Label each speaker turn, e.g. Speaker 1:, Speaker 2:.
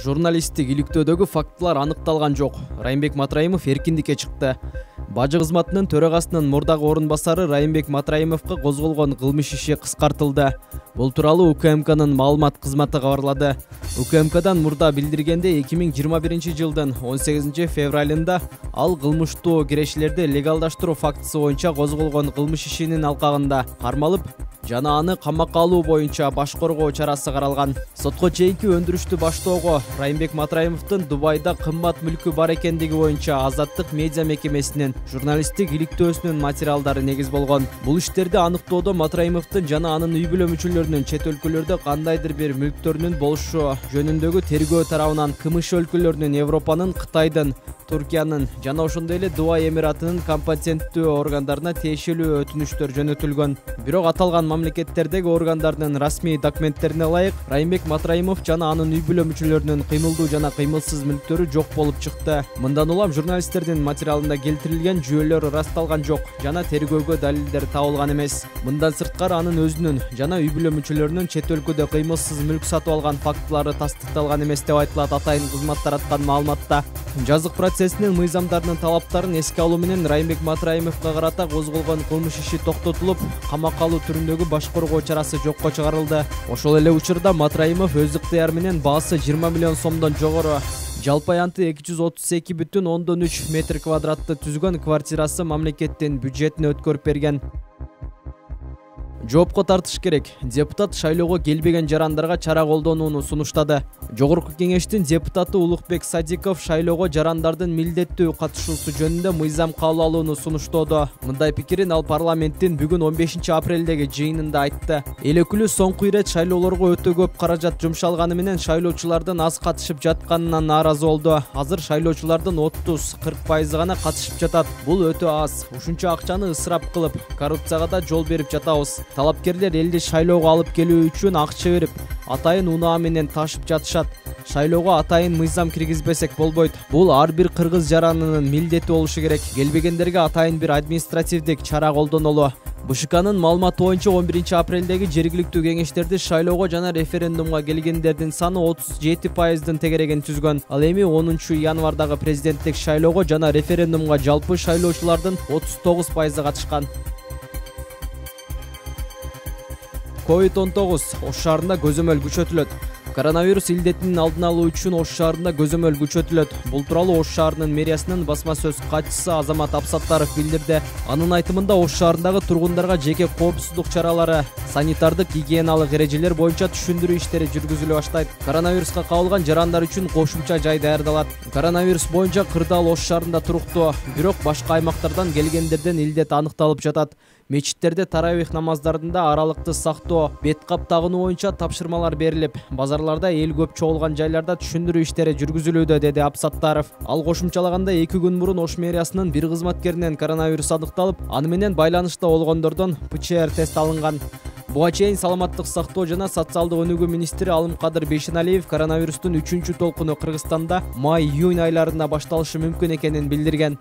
Speaker 1: Журналисттик иликтөөдөгү фактылар аныкталган жок. Райымбек Матраимов эркиндикке чыкты. Бажы кызматынын төрагасынын мурдагы орун басары Райымбек Матраимовго козголгон кылмыш иши кыскартылды. Бул тууралуу УКМКнын маалымат кызматы кабарлады. УКМКдан мурда билдиргенде 2021 жылдын 18 февралында ал кылмыштуу кирешилерди легалдаштыруу фактысы боюнча козголгон кылмыш ишинин алкагында кармалып жана аны камакка алуу боюнча баш коргоо чарасы каралган. Сотко чейинки өндүрүштү баштоого Райымбек Матраимовдун Дубайда кымбат мүлкү бар экендиги боюнча Азаттык медиа мекемесинин журналисттик иликтөөсүнүн материалдары негиз болгон. Бул иштерди аныктоодо Матраимовдун жана анын үй бүлө мүчөлөрүнүн чет өлкөлөрдө кандайдыр бир мүлктөрүнүн болушу жөнүндөгү тергөө тарабынан КМШ өлкөлөрүнүн, Европанын, Кытайдын, Туркиянын жана ошондой эле Дубай Эмиратынын компетенттүү органдарына тиешелүү өтүнүчтөр жөнөтүлгөн. Бирок аталган мамлекеттердеги органдардын расмий документтерине ылайык Райымбек Матраимов жана анын үй бүлө мүчөлөрүнүн кыймылдуу жана кыймылсыз мүлктөрү жок болуп чыкты. Мындан улам журналисттердин материалында келтирилген жүйөлөр ырасталган жок жана тергөөгө далилдер табылган эмес. Мындан сырткары анын өзүнүн жана үй бүлө мүчөлөрүнүн чет өлкөдө кыймылсыз мүлк сатып алган фактылары тастыкталган эмес деп айтылат атайын кызмат тараткан маалыматта. Жазык процессинин мыйзамдарынын талаптарын эске алуу менен Райымбек Матраимовго карата козголгон кылмыш иши токтотулуп, камакка алуу түрүндөгү баш коргоо чарасы жокко чыгарылды. Ошол эле учурда Матраимов өз ыктыяры менен баасы 20 миллион сомдон жогору жалпы аянты 232,3 метр квадратты түзгөн квартирасы мамлекеттин бюджетине өткөрүп берген. Жоопко тартыш керек. Депутат шайлоого келбеген жарандарга чара колдонууну сунуштады. Жогорку кеңештин депутаты Улукбек Садиков шайлоого жарандардын милдеттүү катышуусу жөнүндө мыйзам кабыл алууну сунуштоодо. Мындай пикирин ал парламенттин бүгүн 15 апрелдеги жыйынында айтты. Эл өкүлү соңку ирет шайлоолорго өтө көп каражат жумшалганы менен шайлоочулардын аз катышып жатканынан нааразы болду. Азыр шайлоочулардын 30-40% гана катышып жатат. Бул өтө аз. Ушунча акчаны ысырап кылып, коррупцияга да жол берип жатабыз. Талапкерлер элди шайлоого алып келүү үчүн акча берип, атайын унаа менен ташып жатышат. Шайлоого атайын мыйзам киргизбесек болбойт. Бул ар бир кыргыз жаранынын милдети болушу керек. Келбегендерге атайын бир административдик чара колдонолу. БШКнын маалыматы боюнча 11 апрелдеги жергиликтүү кеңештерди шайлоого жана референдумга келгендердин саны 37%дын тегерегин түзгөн. Ал эми 10 январдагы президенттик шайлоого жана референдумга жалпы шайлоочулардын 39% катышкан. COVID-19 Ош шаарында көзөмөл күчөтүлөт. Коронавирус илдетинин алдын алуу үчүн Ош шаарында көзөмөл күчөтүлөт. Бул тууралуу Ош шаарынын мэриясынын басма сөз катчысы Азамат Апсаттаров билдирди. Анын айтымында Ош шаарындагы тургундарга жеке коопсуздук чаралары, санитардык гигиеналык эрежелер боюнча түшүндүрүү иштери жүргүзүлө баштайт. Коронавируска кабылган жарандар үчүн кошумча жай даярдалат. Коронавирус боюнча кырдаал Ош шаарында туруктуу, бирок башка аймактардан келгендерден илдет аныкталып жатат. Мечиттерде таравих намаздарында аралыкты сактоо, бет кап тагынуу боюнча тапшырмалар берилип, базарларда эл көп чогулган жайларда түшүндүрүү иштери жүргүзүлүүдө, деди Апсаттаров. Ал кошумчалаганда 2 күн мурун Ош мэриясынын бир кызматкеринен коронавирус аныкталып, аны менен байланышта болгондордон ПЧР тест алынган. Буга чейин саламаттык сактоо жана социалдык өнүгүү министри Алымкадыр Бейшеналиев коронавирустун 3-толкуну Кыргызстанда май-июнь айларында башталышы мүмкүн экенин билдирген.